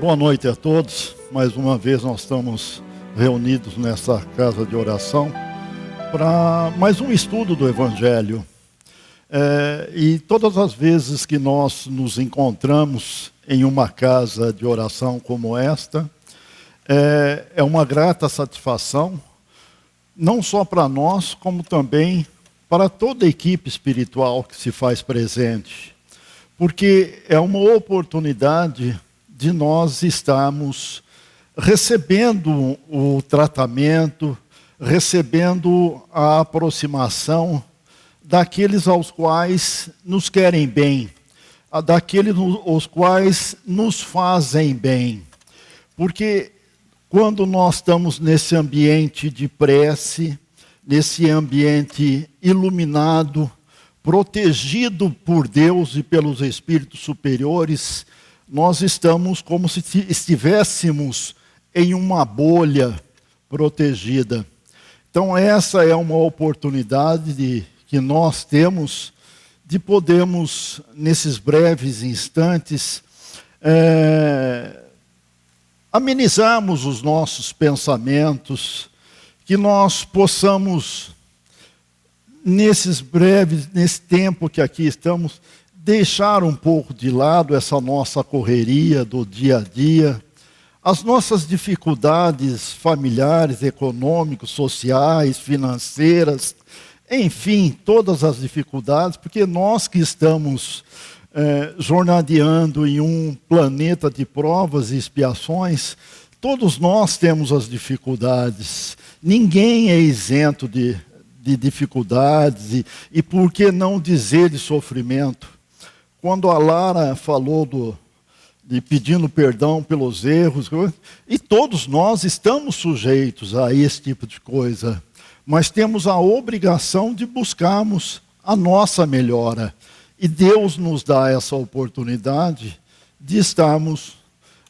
Boa noite a todos. Mais uma vez nós estamos reunidos nessa casa de oração para mais um estudo do Evangelho. E todas as vezes que nós nos encontramos em uma casa de oração como esta, é uma grata satisfação, não só para nós, como também para toda a equipe espiritual que se faz presente. Porque é uma oportunidade de nós estarmos recebendo o tratamento, recebendo a aproximação daqueles aos quais nos querem bem, daqueles aos quais nos fazem bem. Porque quando nós estamos nesse ambiente de prece, nesse ambiente iluminado, protegido por Deus e pelos espíritos superiores, nós estamos como se estivéssemos em uma bolha protegida. Então essa é uma oportunidade que nós temos de podermos, nesses breves instantes, amenizarmos os nossos pensamentos, que nós possamos, nesse tempo que aqui estamos, deixar um pouco de lado essa nossa correria do dia a dia, as nossas dificuldades familiares, econômicas, sociais, financeiras, enfim, todas as dificuldades, porque nós que estamos jornadeando em um planeta de provas e expiações, todos nós temos as dificuldades, ninguém é isento de dificuldades e por que não dizer de sofrimento. Quando a Lara falou de pedindo perdão pelos erros, e todos nós estamos sujeitos a esse tipo de coisa, mas temos a obrigação de buscarmos a nossa melhora. E Deus nos dá essa oportunidade de estarmos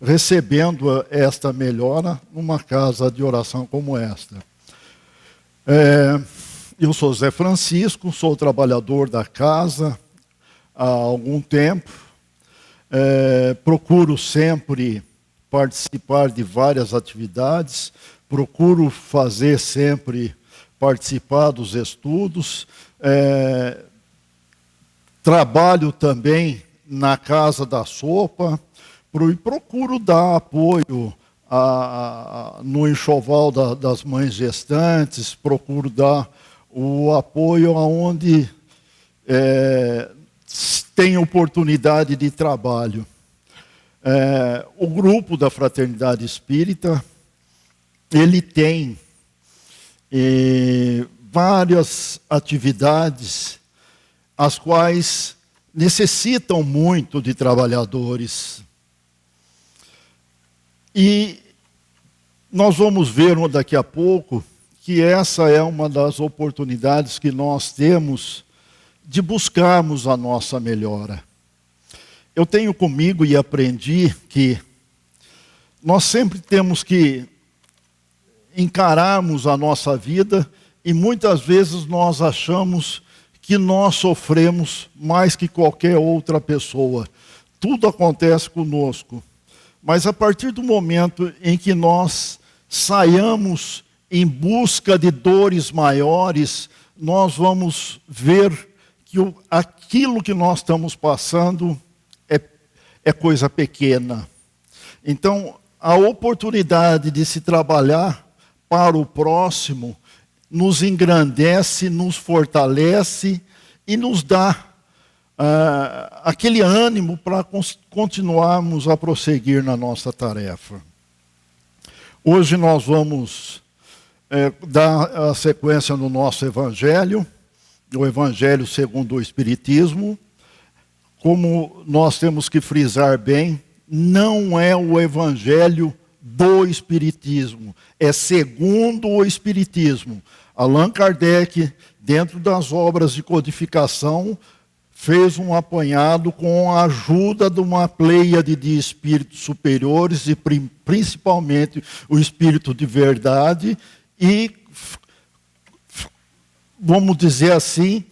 recebendo esta melhora numa casa de oração como esta. Eu sou Zé Francisco, sou trabalhador da casa há algum tempo, procuro sempre participar de várias atividades, procuro fazer sempre participar dos estudos, trabalho também na Casa da Sopa, e procuro dar apoio no enxoval das mães gestantes, procuro dar o apoio aonde tem oportunidade de trabalho. O grupo da Fraternidade Espírita, ele tem várias atividades, as quais necessitam muito de trabalhadores. E nós vamos ver daqui a pouco que essa é uma das oportunidades que nós temos de buscarmos a nossa melhora. Eu tenho comigo e aprendi que nós sempre temos que encararmos a nossa vida e muitas vezes nós achamos que nós sofremos mais que qualquer outra pessoa. Tudo acontece conosco. Mas a partir do momento em que nós saiamos em busca de dores maiores, nós vamos ver que aquilo que nós estamos passando é coisa pequena. Então, a oportunidade de se trabalhar para o próximo nos engrandece, nos fortalece e nos dá aquele ânimo para continuarmos a prosseguir na nossa tarefa. Hoje nós vamos dar a sequência no nosso Evangelho, o Evangelho segundo o Espiritismo. Como nós temos que frisar bem, não é o Evangelho do Espiritismo, é segundo o Espiritismo. Allan Kardec, dentro das obras de codificação, fez um apanhado com a ajuda de uma pleiade de espíritos superiores, e principalmente o Espírito de Verdade, e, vamos dizer assim,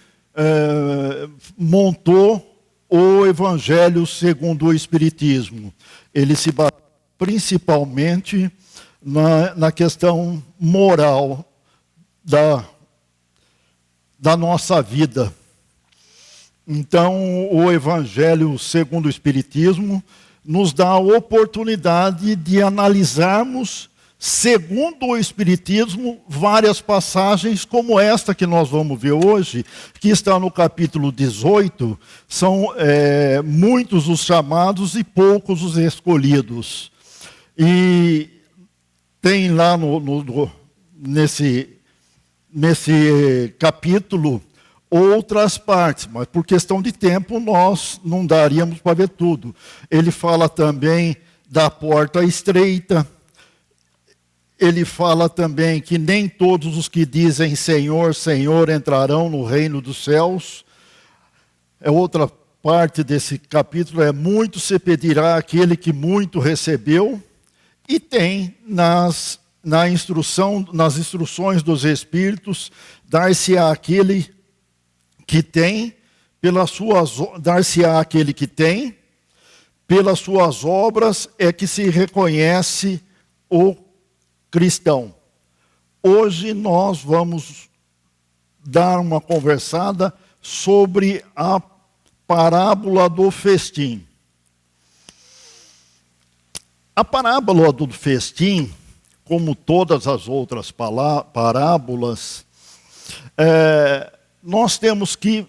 montou o Evangelho segundo o Espiritismo. Ele se basa principalmente na questão moral da nossa vida. Então, o Evangelho segundo o Espiritismo nos dá a oportunidade de analisarmos, segundo o Espiritismo, várias passagens como esta que nós vamos ver hoje, que está no capítulo 18, são muitos os chamados e poucos os escolhidos. E tem lá nesse capítulo outras partes, mas por questão de tempo nós não daríamos para ver tudo. Ele fala também da porta estreita. Ele fala também que nem todos os que dizem Senhor, Senhor entrarão no reino dos céus. Outra parte desse capítulo muito se pedirá àquele que muito recebeu. E tem nas instruções dos Espíritos, dar-se-á aquele que tem, dar-se-á aquele que tem, pelas suas obras é que se reconhece o cristão. Hoje nós vamos dar uma conversada sobre a parábola do festim. A parábola do festim, como todas as outras parábolas, nós temos que,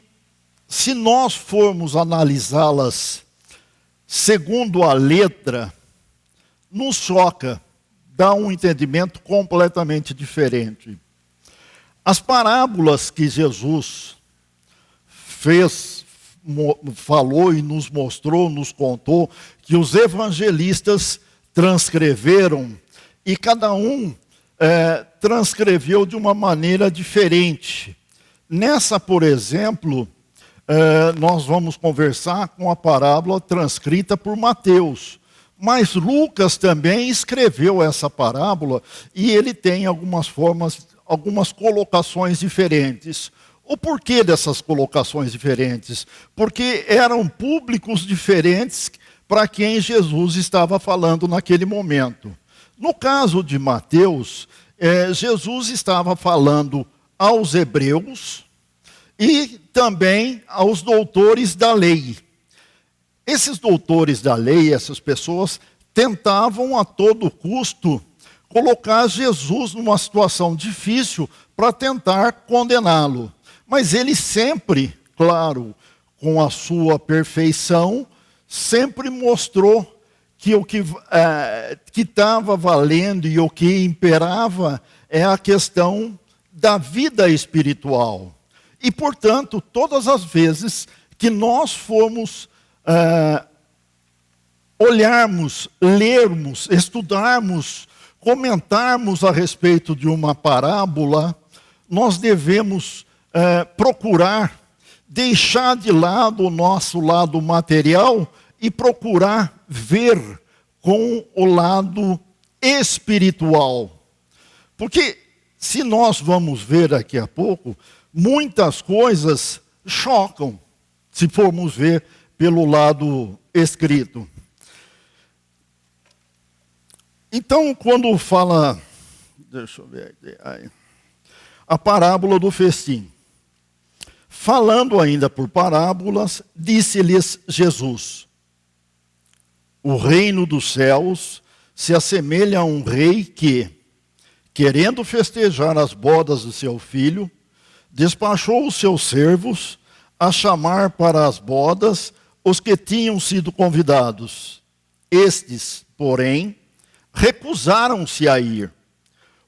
se nós formos analisá-las segundo a letra, nos choca, dá um entendimento completamente diferente. As parábolas que Jesus falou e nos mostrou, nos contou, que os evangelistas transcreveram, e cada um transcreveu de uma maneira diferente. Nessa, por exemplo, nós vamos conversar com a parábola transcrita por Mateus. Mas Lucas também escreveu essa parábola e ele tem algumas colocações diferentes. O porquê dessas colocações diferentes? Porque eram públicos diferentes para quem Jesus estava falando naquele momento. No caso de Mateus, Jesus estava falando aos hebreus e também aos doutores da lei. Esses doutores da lei, essas pessoas, tentavam a todo custo colocar Jesus numa situação difícil para tentar condená-lo. Mas ele sempre, claro, com a sua perfeição, sempre mostrou que o que estava valendo e o que imperava é a questão da vida espiritual. E, portanto, todas as vezes que nós formos olharmos, lermos, estudarmos, comentarmos a respeito de uma parábola, nós devemos procurar deixar de lado o nosso lado material e procurar ver com o lado espiritual. Porque, se nós vamos ver daqui a pouco, muitas coisas chocam, se formos ver pelo lado escrito. Então, quando fala, deixa eu ver aqui, a parábola do festim. Falando ainda por parábolas, disse-lhes Jesus: o reino dos céus se assemelha a um rei que, querendo festejar as bodas do seu filho, despachou os seus servos a chamar para as bodas os que tinham sido convidados. Estes, porém, recusaram-se a ir.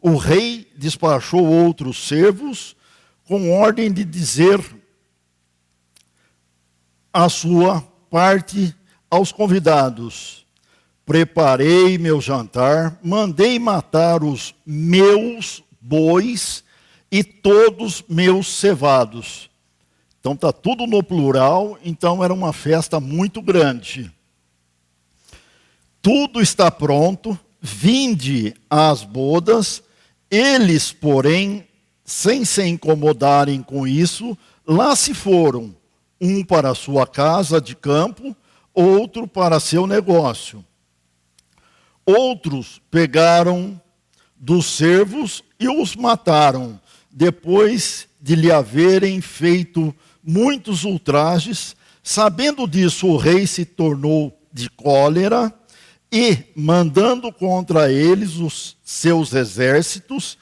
O rei despachou outros servos com ordem de dizer a sua parte aos convidados: preparei meu jantar, mandei matar os meus bois e todos meus cevados. Então está tudo no plural, então era uma festa muito grande. Tudo está pronto, vinde às bodas. Eles, porém, sem se incomodarem com isso, lá se foram, um para a sua casa de campo, outro para seu negócio. Outros pegaram dos servos e os mataram, depois de lhe haverem feito muitos ultrajes. Sabendo disso, o rei se tornou de cólera e, mandando contra eles os seus exércitos,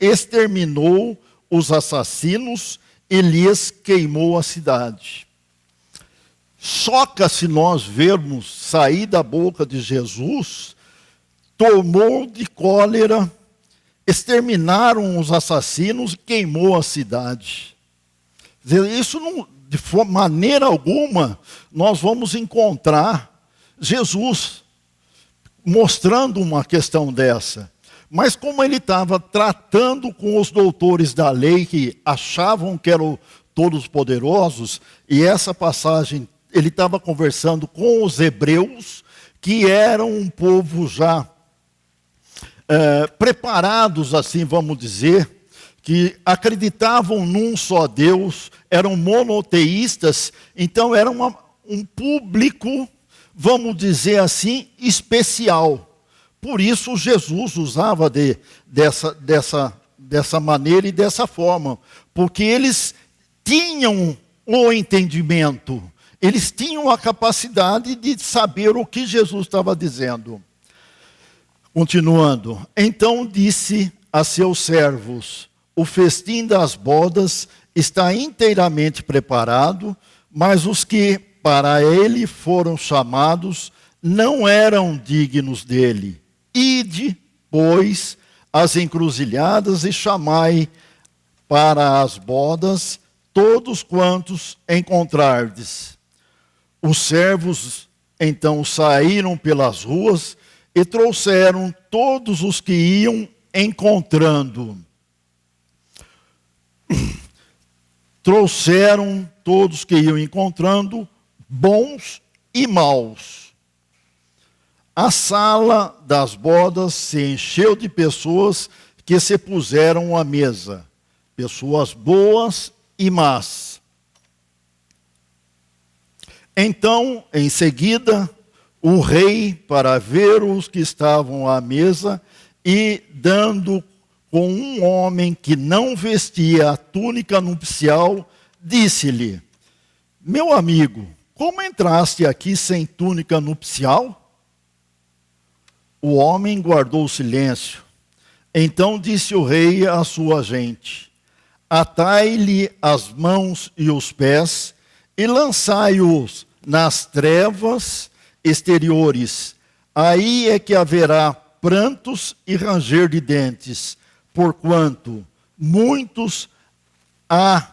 exterminou os assassinos e lhes queimou a cidade. Choca se nós vermos sair da boca de Jesus, tomou de cólera, exterminaram os assassinos e queimou a cidade. Isso não, de maneira alguma, nós vamos encontrar Jesus mostrando uma questão dessa. Mas como ele estava tratando com os doutores da lei, que achavam que eram todos poderosos, e essa passagem, ele estava conversando com os hebreus, que eram um povo já preparados, assim vamos dizer, que acreditavam num só Deus, eram monoteístas, então era um público, vamos dizer assim, especial. Por isso Jesus usava dessa maneira e dessa forma, porque eles tinham o entendimento, eles tinham a capacidade de saber o que Jesus estava dizendo. Continuando, então disse a seus servos: o festim das bodas está inteiramente preparado, mas os que para ele foram chamados não eram dignos dele. Ide, pois, às encruzilhadas e chamai para as bodas todos quantos encontrardes. Os servos então saíram pelas ruas e trouxeram todos os que iam encontrando. Trouxeram todos que iam encontrando, bons e maus. A sala das bodas se encheu de pessoas que se puseram à mesa, pessoas boas e más. Então, em seguida, o rei, para ver os que estavam à mesa, e dando com um homem que não vestia a túnica nupcial, disse-lhe: meu amigo, como entraste aqui sem túnica nupcial? O homem guardou silêncio. Então disse o rei à sua gente: atai-lhe as mãos e os pés e lançai-os nas trevas exteriores. Aí é que haverá prantos e ranger de dentes, porquanto muitos há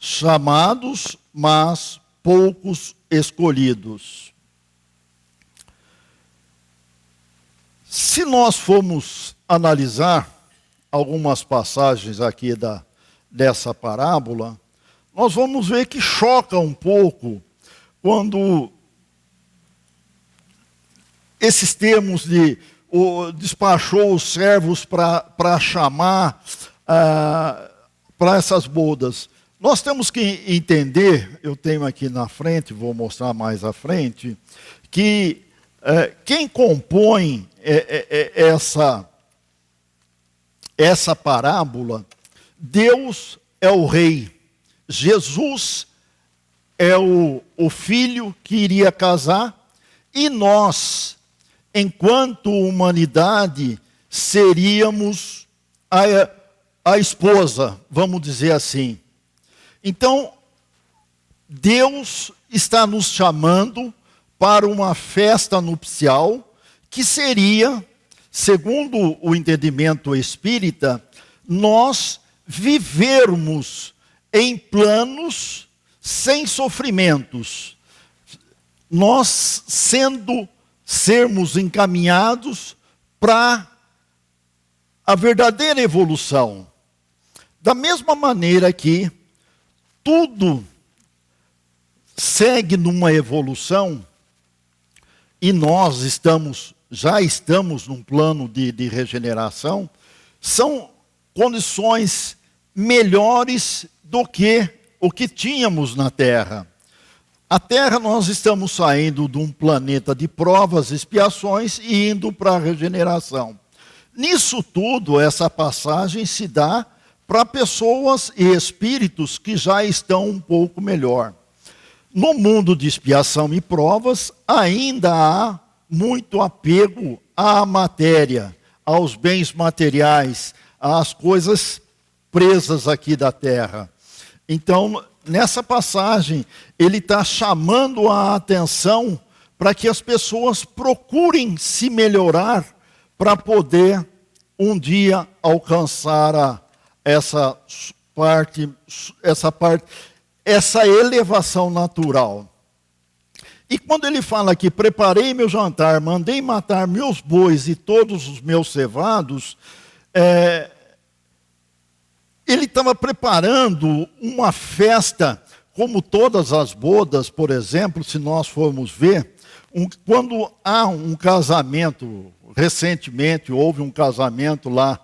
chamados, mas poucos escolhidos. Se nós formos analisar algumas passagens aqui dessa parábola, nós vamos ver que choca um pouco quando esses termos de despachou os servos para chamar para essas bodas. Nós temos que entender, eu tenho aqui na frente, vou mostrar mais à frente, que quem compõe essa parábola, Deus é o rei, Jesus é o filho que iria casar, e nós, enquanto humanidade, seríamos a esposa, vamos dizer assim. Então, Deus está nos chamando para uma festa nupcial, que seria, segundo o entendimento espírita, nós vivermos em planos sem sofrimentos, nós sermos encaminhados para a verdadeira evolução. Da mesma maneira que tudo segue numa evolução, e nós já estamos num plano de regeneração, são condições melhores do que o que tínhamos na Terra. A Terra, nós estamos saindo de um planeta de provas, expiações e indo para a regeneração. Nisso tudo, essa passagem se dá para pessoas e espíritos que já estão um pouco melhor. No mundo de expiação e provas, ainda há muito apego à matéria, aos bens materiais, às coisas presas aqui da terra. Então, nessa passagem, ele está chamando a atenção para que as pessoas procurem se melhorar para poder um dia alcançar essa elevação natural. E quando ele fala aqui, preparei meu jantar, mandei matar meus bois e todos os meus cevados, ele estava preparando uma festa, como todas as bodas, por exemplo, se nós formos ver, quando há um casamento, recentemente houve um casamento lá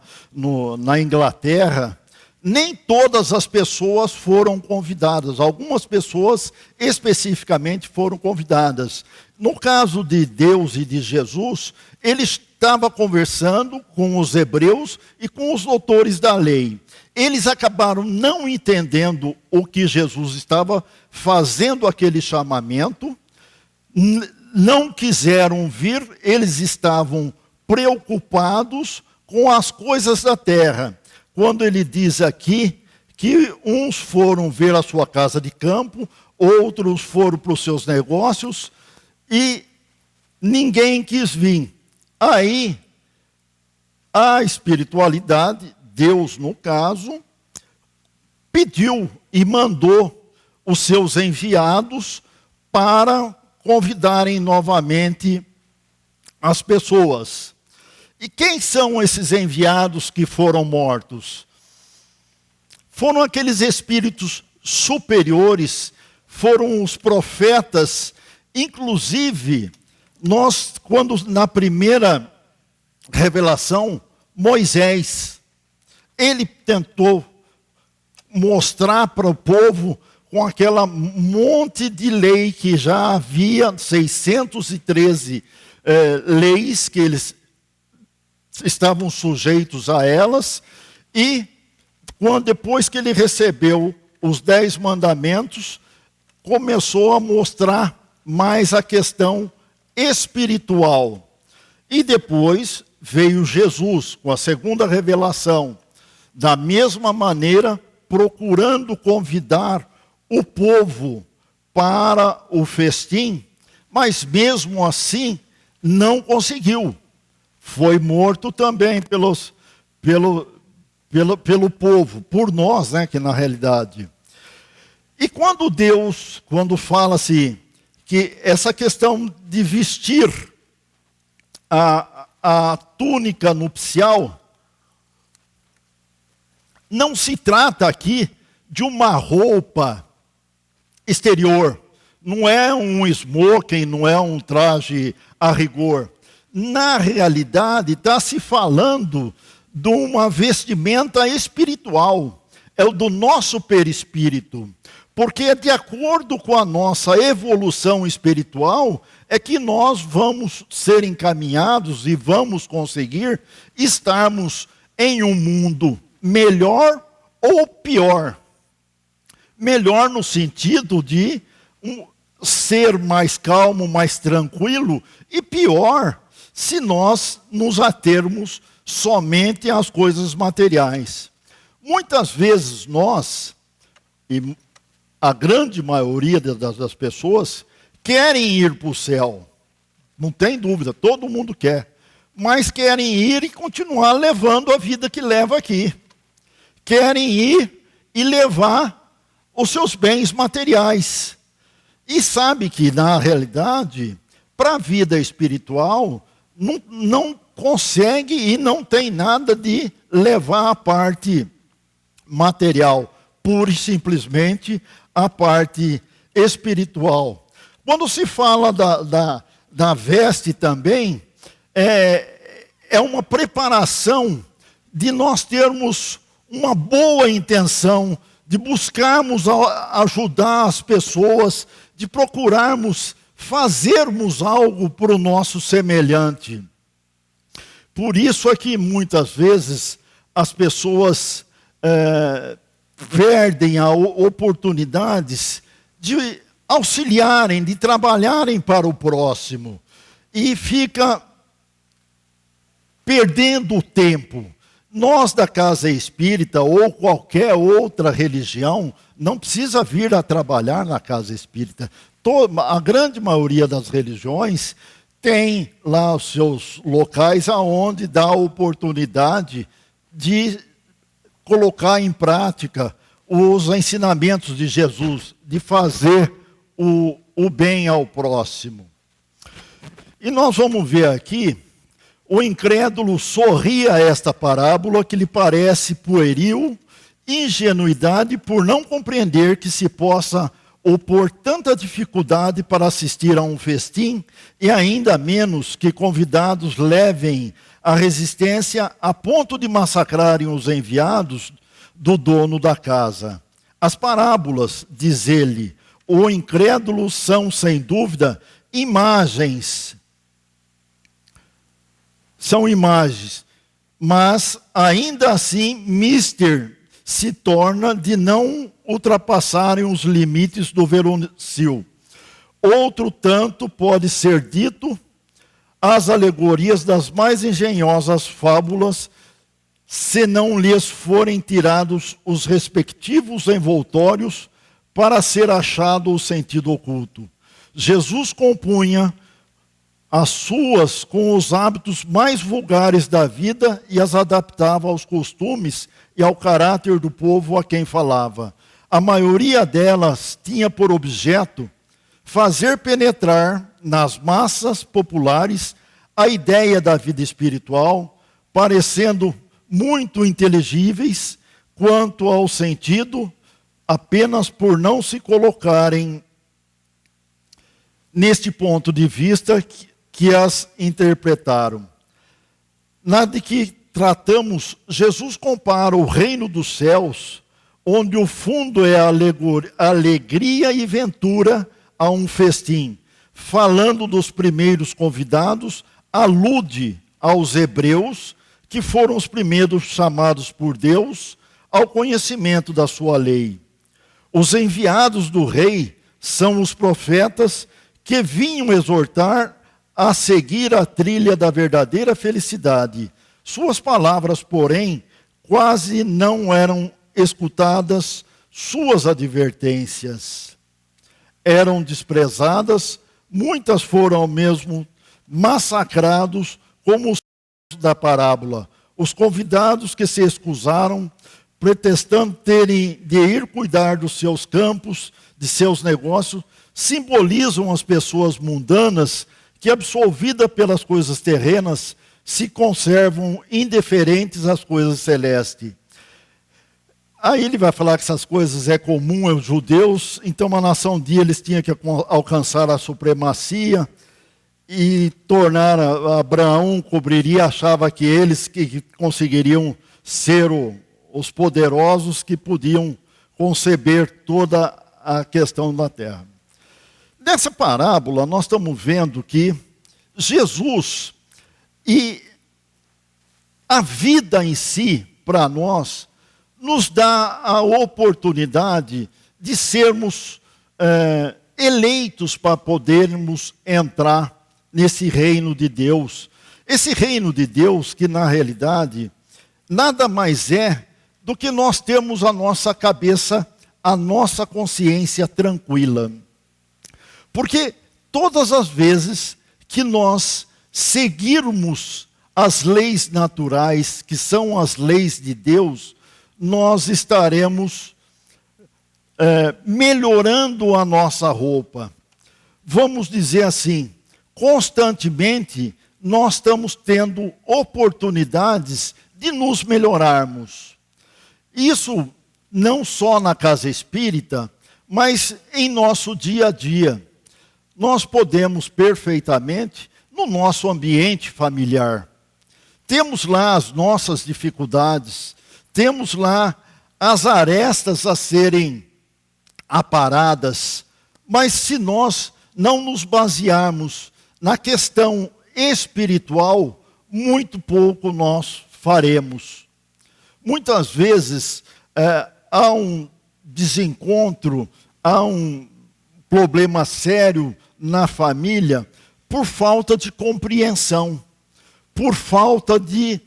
na Inglaterra, nem todas as pessoas foram convidadas, algumas pessoas especificamente foram convidadas. No caso de Deus e de Jesus, ele estava conversando com os hebreus e com os doutores da lei. Eles acabaram não entendendo o que Jesus estava fazendo aquele chamamento, não quiseram vir, eles estavam preocupados com as coisas da terra. Quando ele diz aqui que uns foram ver a sua casa de campo, outros foram para os seus negócios e ninguém quis vir. Aí, a espiritualidade, Deus no caso, pediu e mandou os seus enviados para convidarem novamente as pessoas. E quem são esses enviados que foram mortos? Foram aqueles espíritos superiores, foram os profetas, inclusive, quando na primeira revelação, Moisés, ele tentou mostrar para o povo, com aquela monte de lei que já havia, 613 leis que eles estavam sujeitos a elas, e depois que ele recebeu os 10 mandamentos, começou a mostrar mais a questão espiritual. E depois veio Jesus com a segunda revelação, da mesma maneira, procurando convidar o povo para o festim, mas mesmo assim não conseguiu. Foi morto também pelo povo, por nós, né, que na realidade. E quando fala-se que essa questão de vestir a túnica nupcial, não se trata aqui de uma roupa exterior, não é um smoking, não é um traje a rigor. Na realidade, está se falando de uma vestimenta espiritual, é o do nosso perispírito, porque é de acordo com a nossa evolução espiritual, é que nós vamos ser encaminhados e vamos conseguir estarmos em um mundo melhor ou pior. Melhor no sentido de ser mais calmo, mais tranquilo, e pior se nós nos atermos somente às coisas materiais. Muitas vezes nós, e a grande maioria das pessoas, querem ir para o céu. Não tem dúvida, todo mundo quer. Mas querem ir e continuar levando a vida que leva aqui. Querem ir e levar os seus bens materiais. E sabe que, na realidade, para a vida espiritual, não consegue e não tem nada de levar a parte material, pura e simplesmente a parte espiritual. Quando se fala da veste também, é uma preparação de nós termos uma boa intenção de buscarmos ajudar as pessoas, de procurarmos fazermos algo para o nosso semelhante. Por isso é que muitas vezes as pessoas perdem oportunidades de auxiliarem, de trabalharem para o próximo, e fica perdendo o tempo. Nós da Casa Espírita ou qualquer outra religião não precisa vir a trabalhar na Casa Espírita. A grande maioria das religiões tem lá os seus locais aonde dá a oportunidade de colocar em prática os ensinamentos de Jesus, de fazer o bem ao próximo. E nós vamos ver aqui, o incrédulo sorri a esta parábola que lhe parece pueril, ingenuidade por não compreender que se possa opor tanta dificuldade para assistir a um festim, e ainda menos que convidados levem a resistência a ponto de massacrarem os enviados do dono da casa. As parábolas, diz ele, o incrédulo são, sem dúvida, imagens, mas ainda assim, mister se torna de não ultrapassarem os limites do verossímil. Outro tanto pode ser dito as alegorias das mais engenhosas fábulas, se não lhes forem tirados os respectivos envoltórios para ser achado o sentido oculto. Jesus compunha as suas com os hábitos mais vulgares da vida e as adaptava aos costumes e ao caráter do povo a quem falava. A maioria delas tinha por objeto fazer penetrar nas massas populares a ideia da vida espiritual, parecendo muito inteligíveis quanto ao sentido, apenas por não se colocarem neste ponto de vista que as interpretaram. Nada de que tratamos, Jesus compara o reino dos céus, onde o fundo é alegria e ventura, a um festim. Falando dos primeiros convidados, alude aos hebreus, que foram os primeiros chamados por Deus ao conhecimento da sua lei. Os enviados do rei são os profetas que vinham exortar a seguir a trilha da verdadeira felicidade. Suas palavras, porém, quase não eram escutadas, suas advertências eram desprezadas, muitas foram mesmo massacrados, como os da parábola. Os convidados que se excusaram, pretextando terem de ir cuidar dos seus campos, de seus negócios, simbolizam as pessoas mundanas que, absolvidas pelas coisas terrenas, se conservam indiferentes às coisas celestes. Aí ele vai falar que essas coisas é comum aos judeus, então uma nação de eles tinha que alcançar a supremacia e tornar Abraão cobriria, achava que eles que conseguiriam ser os poderosos que podiam conceber toda a questão da terra. Nessa parábola nós estamos vendo que Jesus e a vida em si, para nós, nos dá a oportunidade de sermos eleitos para podermos entrar nesse reino de Deus. Esse reino de Deus que, na realidade, nada mais é do que nós termos a nossa cabeça, a nossa consciência tranquila. Porque todas as vezes que nós seguirmos as leis naturais, que são as leis de Deus, nós estaremos melhorando a nossa roupa. Vamos dizer assim, constantemente nós estamos tendo oportunidades de nos melhorarmos. Isso não só na casa espírita, mas em nosso dia a dia. Nós podemos perfeitamente, no nosso ambiente familiar, temos lá as nossas dificuldades, temos lá as arestas a serem aparadas, mas se nós não nos basearmos na questão espiritual, muito pouco nós faremos. Muitas vezes há um desencontro, há um problema sério na família por falta de compreensão, por falta de,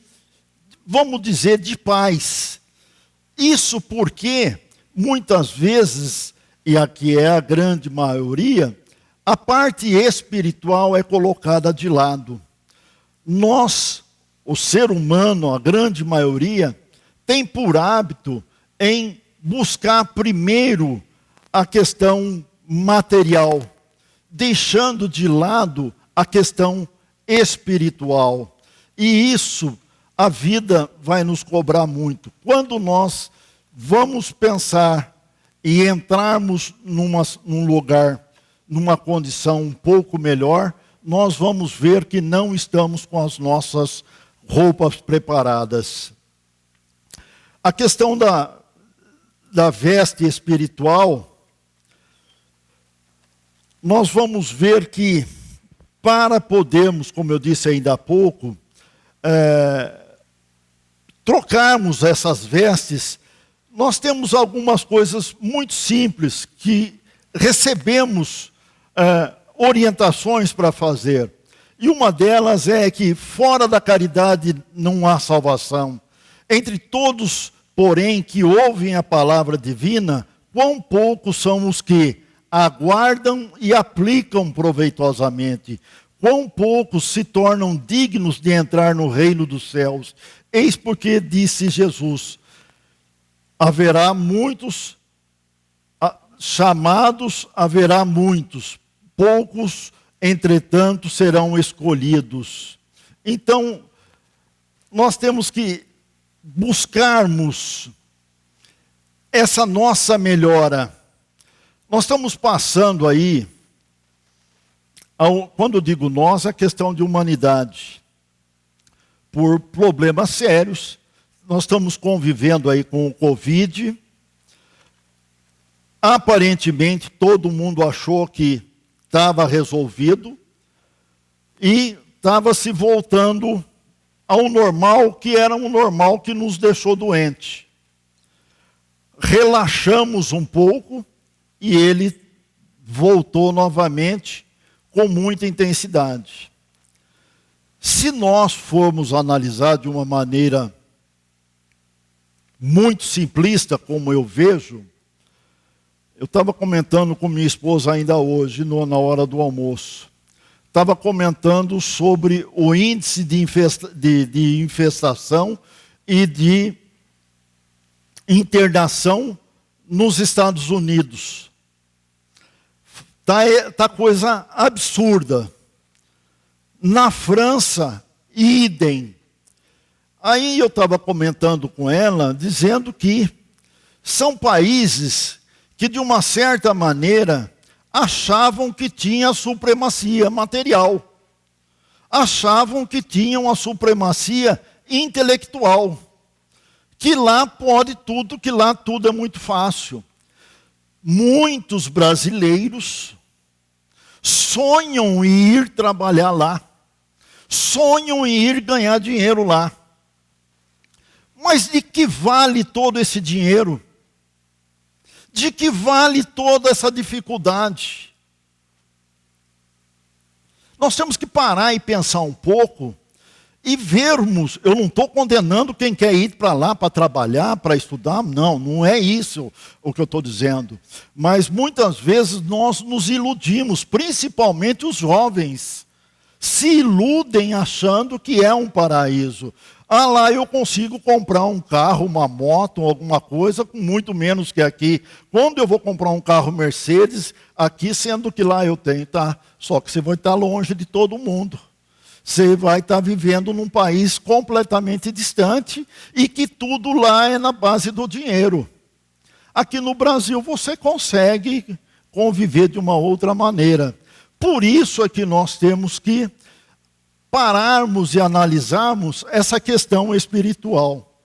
vamos dizer, de paz. Isso porque, muitas vezes, e aqui é a grande maioria, a parte espiritual é colocada de lado. Nós, o ser humano, a grande maioria, tem por hábito em buscar primeiro a questão material, deixando de lado a questão espiritual. E isso, a vida vai nos cobrar muito. Quando nós vamos pensar e entrarmos num lugar, numa condição um pouco melhor, nós vamos ver que não estamos com as nossas roupas preparadas. A questão da veste espiritual, nós vamos ver que para podermos, como eu disse ainda há pouco, trocarmos essas vestes, nós temos algumas coisas muito simples que recebemos orientações para fazer. E uma delas é que fora da caridade não há salvação. Entre todos, porém, que ouvem a palavra divina, quão poucos são os que aguardam e aplicam proveitosamente. Quão poucos se tornam dignos de entrar no reino dos céus. Eis porque disse Jesus, haverá muitos chamados, haverá muitos, poucos, entretanto, serão escolhidos. Então, nós temos que buscarmos essa nossa melhora. Nós estamos passando aí, quando eu digo nós, é questão de humanidade, por problemas sérios. Nós estamos convivendo aí com o Covid. Aparentemente, todo mundo achou que estava resolvido e estava se voltando ao normal, que era um normal que nos deixou doente. Relaxamos um pouco e ele voltou novamente com muita intensidade. Se nós formos analisar de uma maneira muito simplista, como eu vejo, eu estava comentando com minha esposa ainda hoje, na hora do almoço. Estava comentando sobre o índice de infestação e de internação nos Estados Unidos. Tá coisa absurda. Na França, idem. Aí eu estava comentando com ela, dizendo que são países que, de uma certa maneira, achavam que tinha supremacia material. Achavam que tinham a supremacia intelectual. Que lá pode tudo, que lá tudo é muito fácil. Muitos brasileiros sonham em ir trabalhar lá. Sonham em ir ganhar dinheiro lá. Mas de que vale todo esse dinheiro? De que vale toda essa dificuldade? Nós temos que parar e pensar um pouco e vermos. Eu não estou condenando quem quer ir para lá para trabalhar, para estudar. Não, não é isso o que eu estou dizendo. Mas muitas vezes nós nos iludimos, principalmente os jovens. Se iludem achando que é um paraíso. Lá eu consigo comprar um carro, uma moto, alguma coisa, com muito menos que aqui. Quando eu vou comprar um carro Mercedes, aqui, sendo que lá eu tenho, tá? Só que você vai estar longe de todo mundo. Você vai estar vivendo num país completamente distante e que tudo lá é na base do dinheiro. Aqui no Brasil você consegue conviver de uma outra maneira. Por isso é que nós temos que pararmos e analisarmos essa questão espiritual.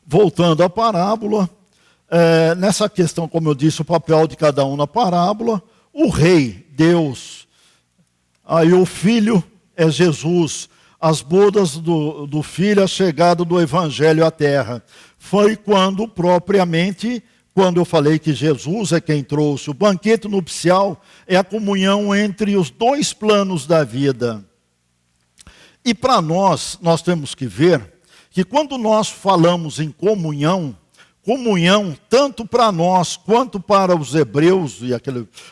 voltando à parábola, nessa questão, como eu disse, o papel de cada um na parábola, o rei, Deus, aí o filho é Jesus, as bodas do filho, a chegada do evangelho à terra. Foi quando eu falei que Jesus é quem trouxe. O banquete nupcial é a comunhão entre os dois planos da vida. E para nós temos que ver que quando nós falamos em comunhão, tanto para nós quanto para os hebreus e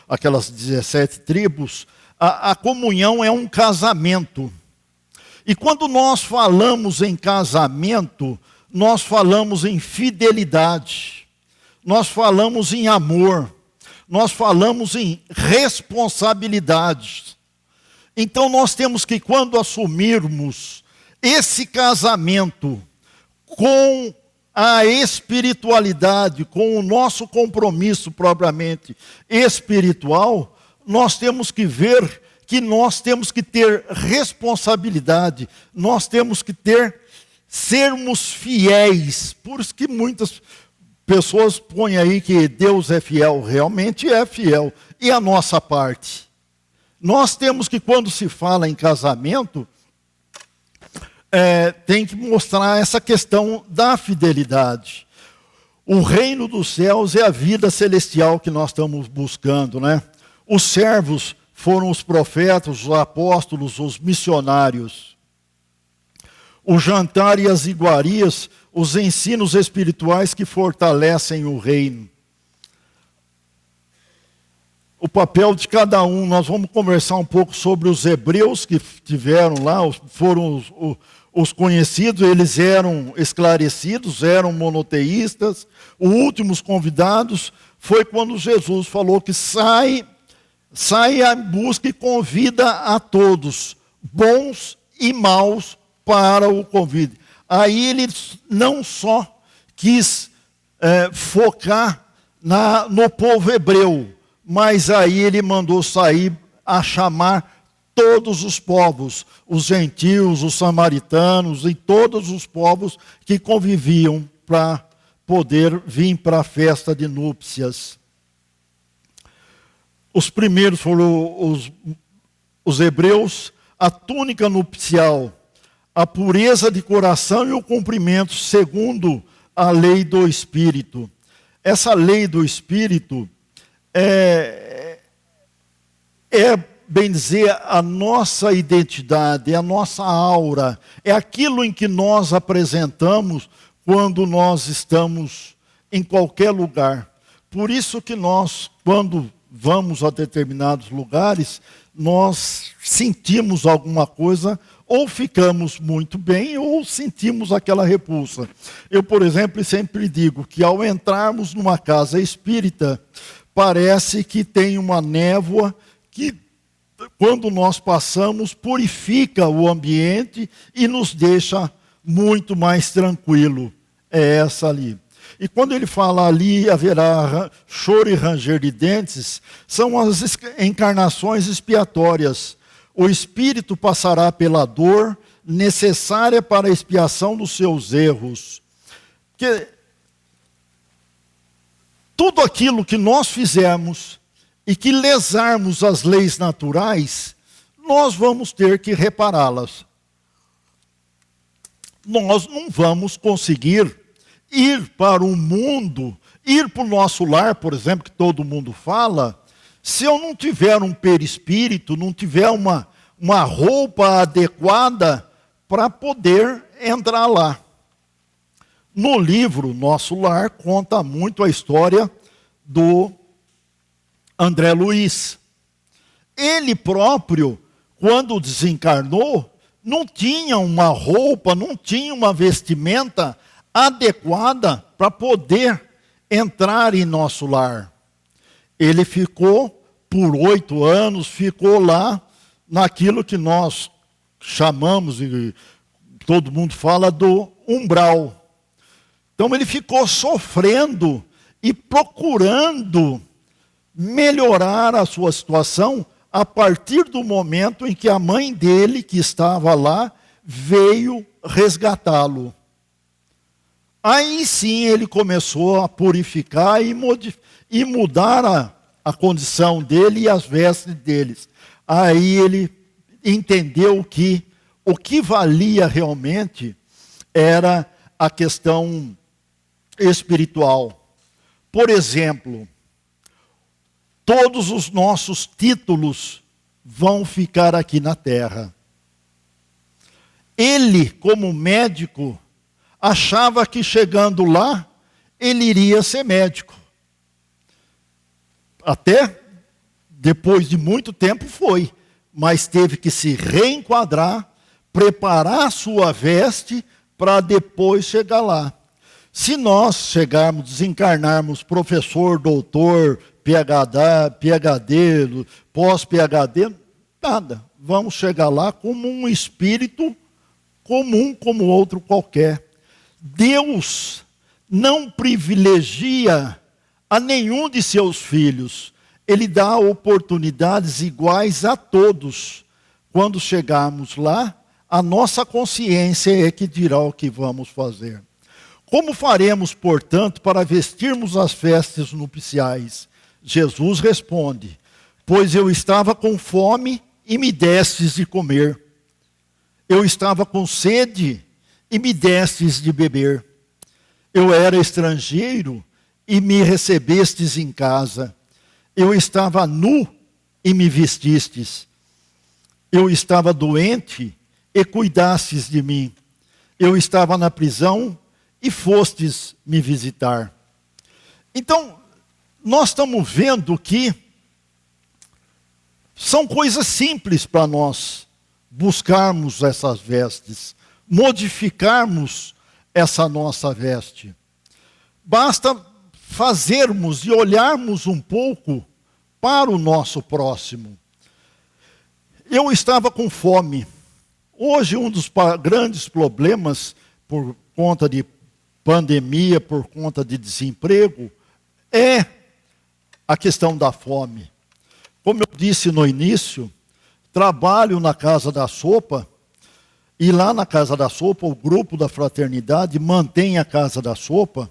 aquelas 17 tribos, a comunhão é um casamento. E quando nós falamos em casamento, nós falamos em fidelidade, nós falamos em amor, nós falamos em responsabilidade. Então nós temos que, quando assumirmos esse casamento com a espiritualidade, com o nosso compromisso propriamente espiritual, nós temos que ver que nós temos que ter responsabilidade, nós temos que sermos fiéis. Por isso que muitas pessoas põem aí que Deus é fiel, realmente é fiel. E a nossa parte? Nós temos que, quando se fala em casamento, tem que mostrar essa questão da fidelidade. O reino dos céus é a vida celestial que nós estamos buscando, né? Os servos foram os profetas, os apóstolos, os missionários. O jantar e as iguarias, os ensinos espirituais que fortalecem o reino. O papel de cada um, nós vamos conversar um pouco sobre os hebreus que tiveram lá, foram os conhecidos, eles eram esclarecidos, eram monoteístas. Os últimos convidados foi quando Jesus falou que sai à busca e convida a todos, bons e maus, para o convite. Aí ele não só quis focar no povo hebreu, mas aí ele mandou sair a chamar todos os povos, os gentios, os samaritanos e todos os povos que conviviam para poder vir para a festa de núpcias. Os primeiros foram os hebreus, a túnica nupcial, a pureza de coração e o cumprimento segundo a lei do Espírito. Essa lei do Espírito é bem dizer, a nossa identidade, a nossa aura, é aquilo em que nós apresentamos quando nós estamos em qualquer lugar. Por isso que nós, quando vamos a determinados lugares, nós sentimos alguma coisa, ou ficamos muito bem, ou sentimos aquela repulsa. Eu, por exemplo, sempre digo que ao entrarmos numa casa espírita, parece que tem uma névoa que, quando nós passamos, purifica o ambiente e nos deixa muito mais tranquilo. É essa ali. E quando ele fala ali, haverá choro e ranger de dentes, são as encarnações expiatórias. O espírito passará pela dor necessária para a expiação dos seus erros. Que tudo aquilo que nós fizermos e que lesarmos as leis naturais, nós vamos ter que repará-las. Nós não vamos conseguir ir para o mundo, ir para o nosso lar, por exemplo, que todo mundo fala, se eu não tiver um perispírito, não tiver uma roupa adequada para poder entrar lá. No livro Nosso Lar, conta muito a história do André Luiz. Ele próprio, quando desencarnou, não tinha uma roupa, não tinha uma vestimenta adequada para poder entrar em nosso lar. Ele ficou por 8 anos, ficou lá naquilo que nós chamamos, e todo mundo fala, do umbral. Então ele ficou sofrendo e procurando melhorar a sua situação a partir do momento em que a mãe dele, que estava lá, veio resgatá-lo. Aí sim ele começou a purificar e mudar a condição dele e as vestes deles. Aí ele entendeu que o que valia realmente era a questão espiritual. Por exemplo, todos os nossos títulos vão ficar aqui na terra. Ele, como médico, achava que chegando lá, ele iria ser médico. Até depois de muito tempo foi, mas teve que se reenquadrar, preparar a sua veste para depois chegar lá. Se nós chegarmos, desencarnarmos professor, doutor, PhD, pós-PhD, nada. Vamos chegar lá como um espírito comum, como outro qualquer. Deus não privilegia a nenhum de seus filhos. Ele dá oportunidades iguais a todos. Quando chegarmos lá, a nossa consciência é que dirá o que vamos fazer. Como faremos, portanto, para vestirmos as vestes nupciais? Jesus responde: pois eu estava com fome e me destes de comer. Eu estava com sede e me destes de beber. Eu era estrangeiro e me recebestes em casa. Eu estava nu e me vestistes. Eu estava doente e cuidastes de mim. Eu estava na prisão e fostes me visitar. Então, nós estamos vendo que são coisas simples para nós buscarmos essas vestes, modificarmos essa nossa veste. Basta fazermos e olharmos um pouco para o nosso próximo. Eu estava com fome. Hoje, um dos grandes problemas, por conta de pandemia, por conta de desemprego, é a questão da fome. Como eu disse no início, trabalho na Casa da Sopa, e lá na Casa da Sopa, o grupo da fraternidade mantém a Casa da Sopa,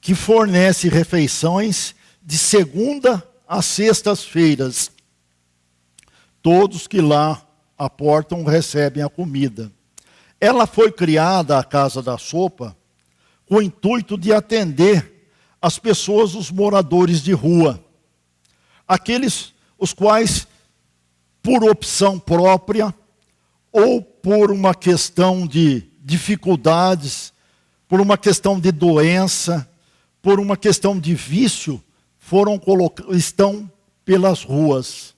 que fornece refeições de segunda a sextas-feiras. Todos que lá aportam recebem a comida. Ela foi criada, a Casa da Sopa, com o intuito de atender as pessoas, os moradores de rua. Aqueles os quais, por opção própria, ou por uma questão de dificuldades, por uma questão de doença, por uma questão de vício, estão pelas ruas.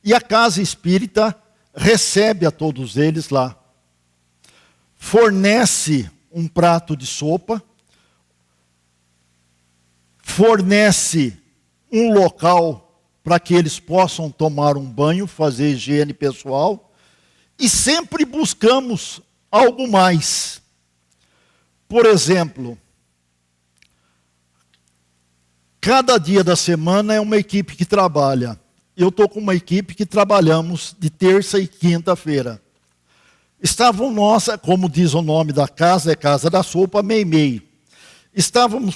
E a Casa Espírita recebe a todos eles lá. Fornece um prato de sopa, fornece um local para que eles possam tomar um banho, fazer higiene pessoal, e sempre buscamos algo mais. Por exemplo, cada dia da semana é uma equipe que trabalha. Eu estou com uma equipe que trabalhamos de terça e quinta-feira. Estavam nós, como diz o nome da casa, é Casa da Sopa, Meimei.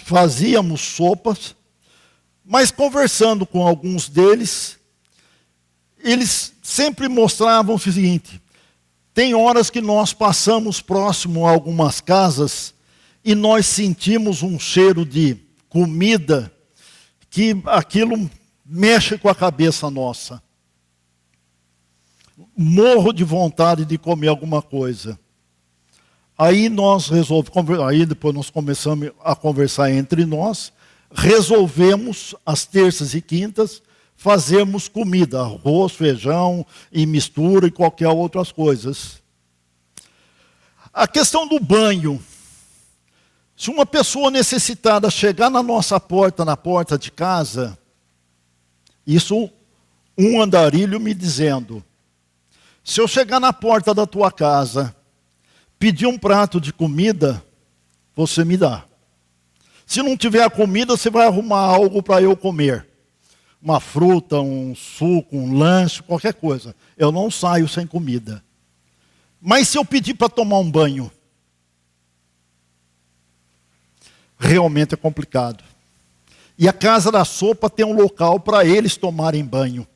Fazíamos sopas, mas conversando com alguns deles, eles sempre mostravam o seguinte: tem horas que nós passamos próximo a algumas casas e nós sentimos um cheiro de comida que aquilo mexe com a cabeça nossa. Morro de vontade de comer alguma coisa. Aí depois nós começamos a conversar entre nós, resolvemos as terças e quintas fazermos comida, arroz, feijão e mistura e qualquer outras coisas. A questão do banho. Se uma pessoa necessitada chegar na nossa porta, na porta de casa, isso um andarilho me dizendo: se eu chegar na porta da tua casa, pedir um prato de comida, você me dá. Se não tiver a comida, você vai arrumar algo para eu comer. Uma fruta, um suco, um lanche, qualquer coisa. Eu não saio sem comida. Mas se eu pedir para tomar um banho, realmente é complicado. E a casa da sopa tem um local para eles tomarem banho.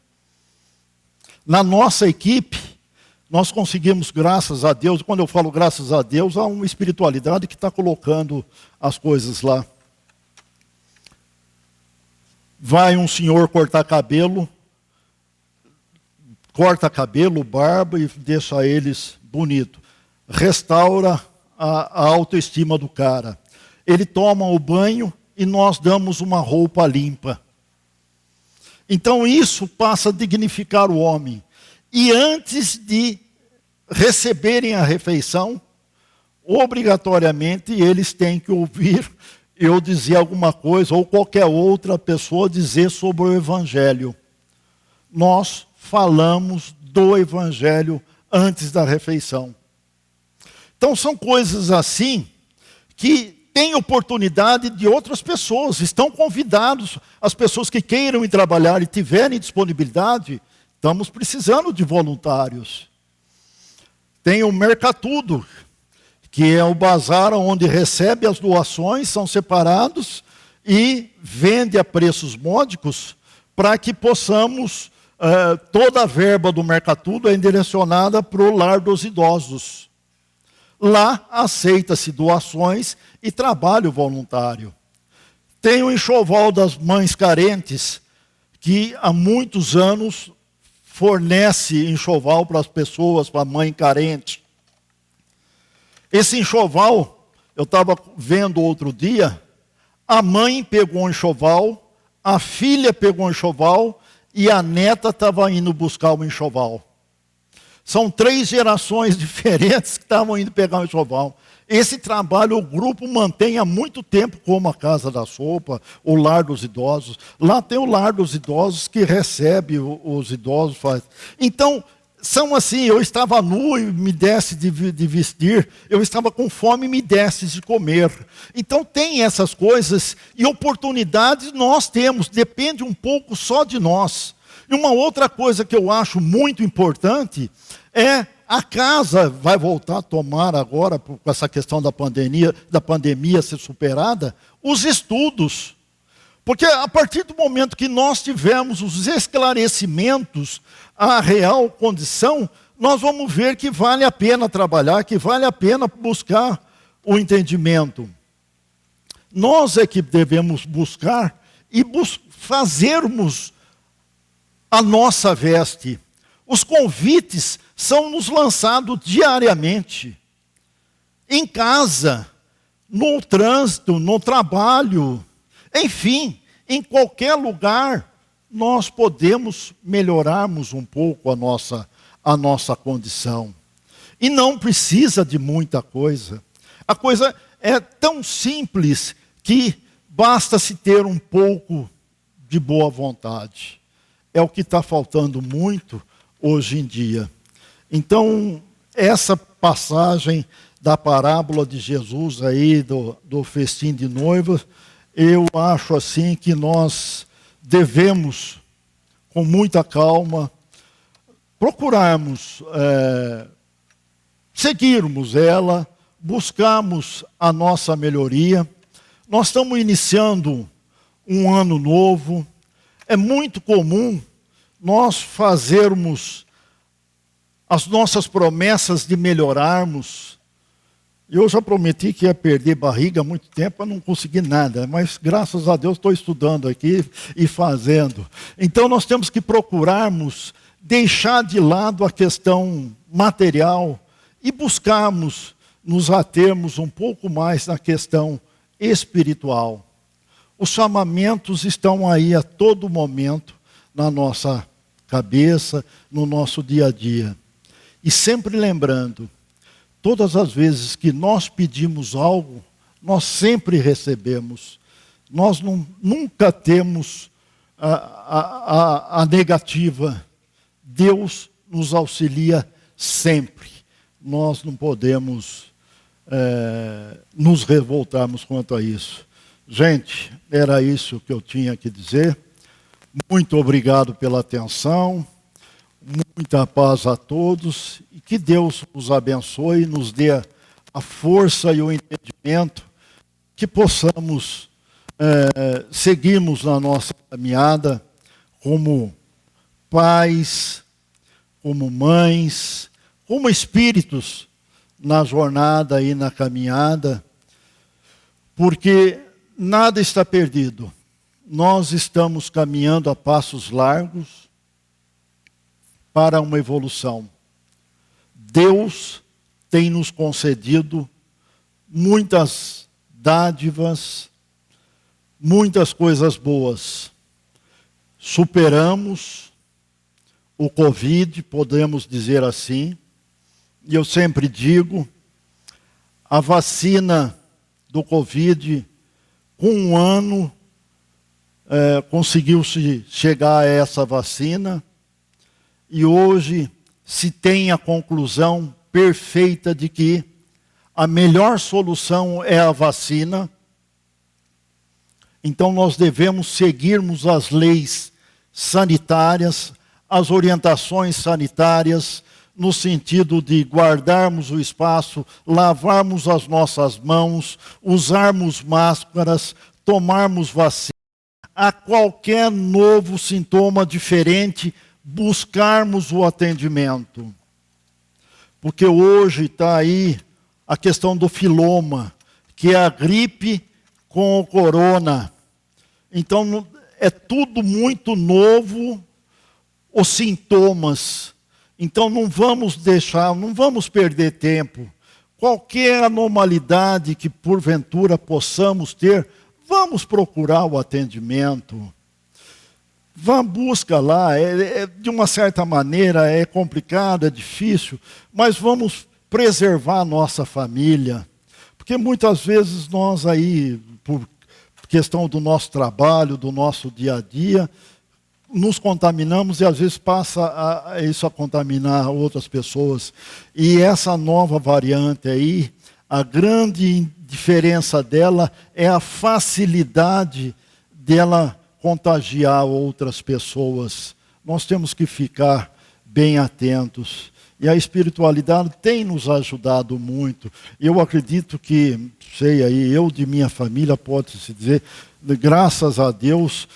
Na nossa equipe, nós conseguimos, graças a Deus, quando eu falo graças a Deus, há uma espiritualidade que está colocando as coisas lá. Vai um senhor cortar cabelo, corta cabelo, barba e deixa eles bonito. Restaura a autoestima do cara. Ele toma o banho e nós damos uma roupa limpa. Então isso passa a dignificar o homem. E antes de receberem a refeição, obrigatoriamente eles têm que ouvir eu dizer alguma coisa, ou qualquer outra pessoa dizer sobre o Evangelho. Nós falamos do Evangelho antes da refeição. Então são coisas assim que tem oportunidade de outras pessoas, estão convidados, as pessoas que queiram ir trabalhar e tiverem disponibilidade, estamos precisando de voluntários. Tem o Mercatudo, que é o bazar onde recebe as doações, são separados e vende a preços módicos para que possamos, toda a verba do Mercatudo é direcionada para o lar dos idosos. Lá aceita-se doações e trabalho voluntário. Tem o enxoval das mães carentes, que há muitos anos fornece enxoval para as pessoas, para a mãe carente. Esse enxoval, eu estava vendo outro dia, a mãe pegou um enxoval, a filha pegou um enxoval e a neta estava indo buscar o enxoval. São 3 gerações diferentes que estavam indo pegar o enxoval. Esse trabalho o grupo mantém há muito tempo, como a Casa da Sopa, o Lar dos Idosos. Lá tem o Lar dos Idosos que recebe os idosos. Então, são assim, eu estava nu e me desse de vestir, eu estava com fome e me desse de comer. Então tem essas coisas e oportunidades nós temos, depende um pouco só de nós. E uma outra coisa que eu acho muito importante é a casa vai voltar a tomar agora, com essa questão da pandemia ser superada, os estudos. Porque a partir do momento que nós tivermos os esclarecimentos, a real condição, nós vamos ver que vale a pena trabalhar, que vale a pena buscar o entendimento. Nós é que devemos buscar e fazermos a nossa veste. Os convites são nos lançados diariamente. Em casa, no trânsito, no trabalho, enfim, em qualquer lugar, nós podemos melhorarmos um pouco a nossa condição. E não precisa de muita coisa. A coisa é tão simples que basta-se ter um pouco de boa vontade. É o que está faltando muito hoje em dia. Então, essa passagem da parábola de Jesus aí, do festim de noivas, eu acho assim que nós devemos, com muita calma, procurarmos seguirmos ela, buscarmos a nossa melhoria. Nós estamos iniciando um ano novo. É muito comum nós fazermos as nossas promessas de melhorarmos. Eu já prometi que ia perder barriga há muito tempo para não conseguir nada, mas graças a Deus estou estudando aqui e fazendo. Então nós temos que procurarmos deixar de lado a questão material e buscarmos nos atermos um pouco mais na questão espiritual. Os chamamentos estão aí a todo momento na nossa cabeça, no nosso dia a dia. E sempre lembrando, todas as vezes que nós pedimos algo, nós sempre recebemos. Nós nunca temos a negativa. Deus nos auxilia sempre. Nós não podemos nos revoltarmos quanto a isso. Gente, era isso que eu tinha que dizer. Muito obrigado pela atenção. Muita paz a todos. E que Deus os abençoe e nos dê a força e o entendimento que possamos seguirmos na nossa caminhada como pais, como mães, como espíritos na jornada e na caminhada, porque nada está perdido. Nós estamos caminhando a passos largos para uma evolução. Deus tem nos concedido muitas dádivas, muitas coisas boas. Superamos o Covid, podemos dizer assim, e eu sempre digo, a vacina do Covid, com um ano, conseguiu-se chegar a essa vacina, e hoje se tem a conclusão perfeita de que a melhor solução é a vacina. Então nós devemos seguirmos as leis sanitárias, as orientações sanitárias, no sentido de guardarmos o espaço, lavarmos as nossas mãos, usarmos máscaras, tomarmos vacina. A qualquer novo sintoma diferente, buscarmos o atendimento. Porque hoje está aí a questão do filoma, que é a gripe com o corona. Então, é tudo muito novo, os sintomas. Então, não vamos perder tempo. Qualquer anormalidade que porventura possamos ter, vamos procurar o atendimento. Busca lá, de uma certa maneira é complicado, é difícil, mas vamos preservar a nossa família. Porque muitas vezes nós aí, por questão do nosso trabalho, do nosso dia a dia, nos contaminamos e às vezes passa isso a contaminar outras pessoas. E essa nova variante aí, a grande diferença dela é a facilidade dela contagiar outras pessoas. Nós temos que ficar bem atentos. E a espiritualidade tem nos ajudado muito. Eu acredito que, eu de minha família, pode-se dizer, graças a Deus,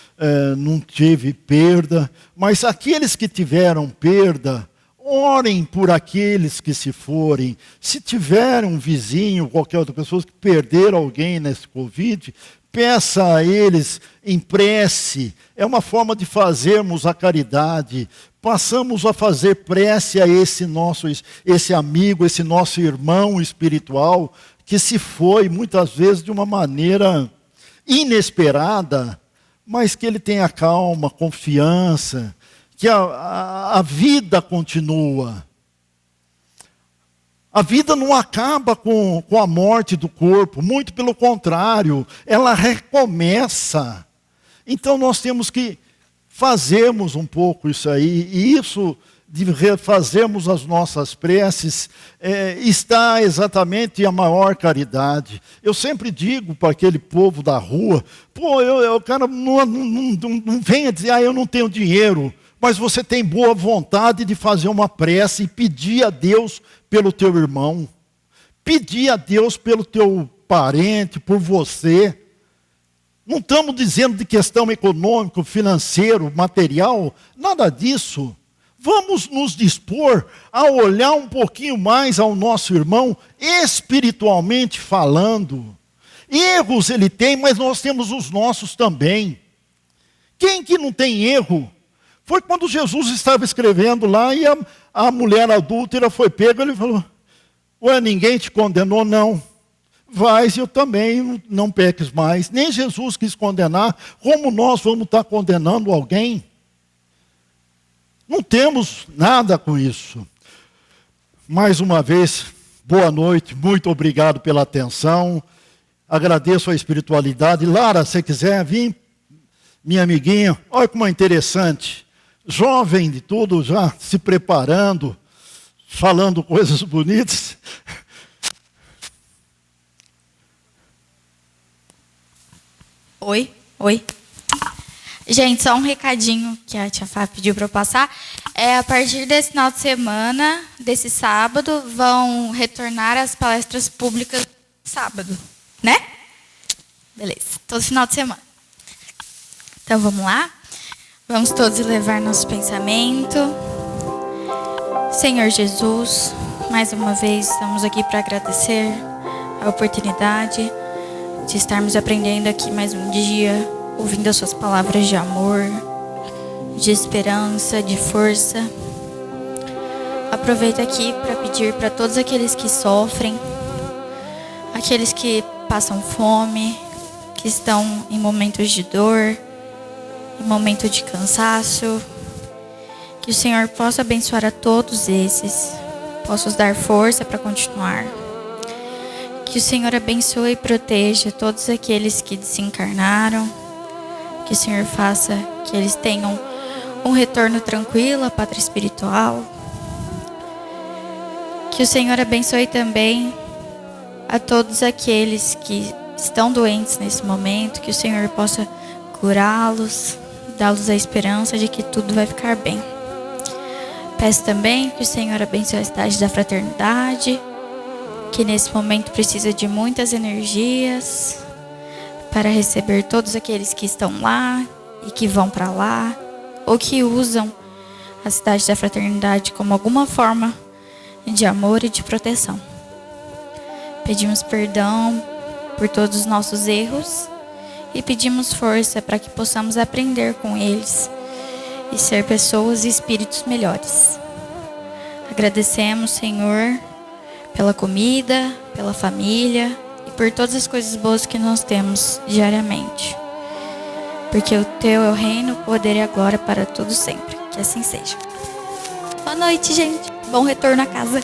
não tive perda. Mas aqueles que tiveram perda, orem por aqueles que se forem. Se tiver um vizinho, qualquer outra pessoa que perder alguém nesse Covid, peça a eles em prece. É uma forma de fazermos a caridade. Passamos a fazer prece a esse amigo, esse nosso irmão espiritual, que se foi muitas vezes de uma maneira inesperada, mas que ele tenha calma, confiança, que a vida continua. A vida não acaba com a morte do corpo, muito pelo contrário, ela recomeça. Então nós temos que fazermos um pouco isso aí, e isso de refazermos as nossas preces está exatamente a maior caridade. Eu sempre digo para aquele povo da rua, o cara não venha dizer, eu não tenho dinheiro, mas você tem boa vontade de fazer uma prece e pedir a Deus pelo teu irmão, pedir a Deus pelo teu parente, por você. Não estamos dizendo de questão econômica, financeiro, material, nada disso. Vamos nos dispor a olhar um pouquinho mais ao nosso irmão, espiritualmente falando. Erros ele tem, mas nós temos os nossos também. Quem que não tem erro? Foi quando Jesus estava escrevendo lá e a mulher adúltera foi pega, ele falou, ninguém te condenou? Não. Vais, eu também, não peques mais. Nem Jesus quis condenar, como nós vamos estar condenando alguém? Não temos nada com isso. Mais uma vez, boa noite, muito obrigado pela atenção. Agradeço a espiritualidade. Lara, se quiser vir, minha amiguinha, olha como é interessante. Jovem de tudo, já se preparando, falando coisas bonitas. Oi. Gente, só um recadinho que a tia Fá pediu para eu passar. A partir desse final de semana, desse sábado, vão retornar as palestras públicas sábado, né? Beleza, todo final de semana. Então vamos lá? Vamos todos elevar nosso pensamento. Senhor Jesus, mais uma vez estamos aqui para agradecer a oportunidade de estarmos aprendendo aqui mais um dia, ouvindo as suas palavras de amor, de esperança, de força. Aproveito aqui para pedir para todos aqueles que sofrem, aqueles que passam fome, que estão em momentos de dor, em momento de cansaço, que o Senhor possa abençoar a todos esses, possa os dar força para continuar. Que o Senhor abençoe e proteja todos aqueles que desencarnaram, que o Senhor faça que eles tenham um retorno tranquilo à pátria espiritual. Que o Senhor abençoe também a todos aqueles que estão doentes nesse momento, que o Senhor possa curá-los, dá-los a esperança de que tudo vai ficar bem. Peço também que o Senhor abençoe a cidade da Fraternidade, que nesse momento precisa de muitas energias para receber todos aqueles que estão lá e que vão para lá, ou que usam a cidade da Fraternidade como alguma forma de amor e de proteção. Pedimos perdão por todos os nossos erros e pedimos força para que possamos aprender com eles e ser pessoas e espíritos melhores. Agradecemos, Senhor, pela comida, pela família e por todas as coisas boas que nós temos diariamente. Porque o Teu é o reino, o poder e a glória para todos sempre. Que assim seja. Boa noite, gente. Bom retorno à casa.